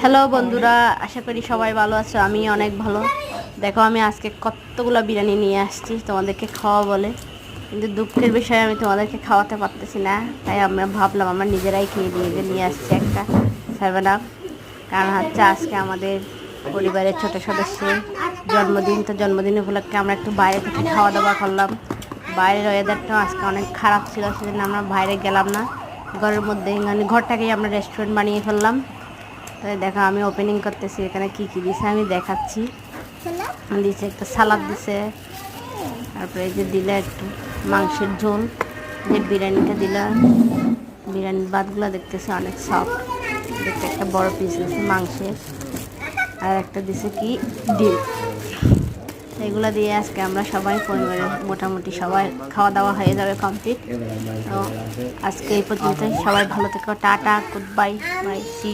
Hello বন্ধুরা, আশা করি সবাই ভালো আছো। আমি অনেক ভালো। দেখো, আমি আজকে কতগুলো বিরিয়ানি নিয়ে আসছি তোমাদেরকে খাওয়া বলে, কিন্তু দুঃখের বিষয় আমি তোমাদেরকে খাওয়াতে পারতেছি না। তাই আমরা ভাবলাম আমরা নিজেরাই খেয়ে নিয়ে আসছি একটা 7 আপ। কারণ হচ্ছে আজকে আমাদের পরিবারের ছোট সদস্যের জন্মদিন, তো জন্মদিন উপলক্ষে আমরা একটু বাইরে থেকে খাওয়া দাওয়া করলাম। বাইরের ওয়েদারটাও আজকে অনেক খারাপ ছিল, সেজন্য আমরা বাইরে গেলাম না, ঘরের মধ্যে মানে ঘরটাকেই আমরা রেস্টুরেন্ট বানিয়ে ফেললাম। তাই দেখো, আমি ওপেনিং করতেছি। এখানে কি কি দিছে আমি দেখাচ্ছি। দিছে একটা সালাদ দিছে, তারপরে এই যে দিলে একটু মাংসের ঝোল, যে বিরিয়ানিটা দিলাম, বিরিয়ানির ভাতগুলো দেখতেছি অনেক সফট। দেখতে একটা বড় পিস দিছে মাংসের, আর একটা দিছে কি ডিম। এগুলো দিয়ে আজকে আমরা সবাই পরিবারের মোটামুটি সবাই খাওয়া দাওয়া হয়ে যাবে কমপ্লিট। তো আজকে এই পর্যন্তই। সবাই ভালো থেকো। Tata, good bye, bye, see you.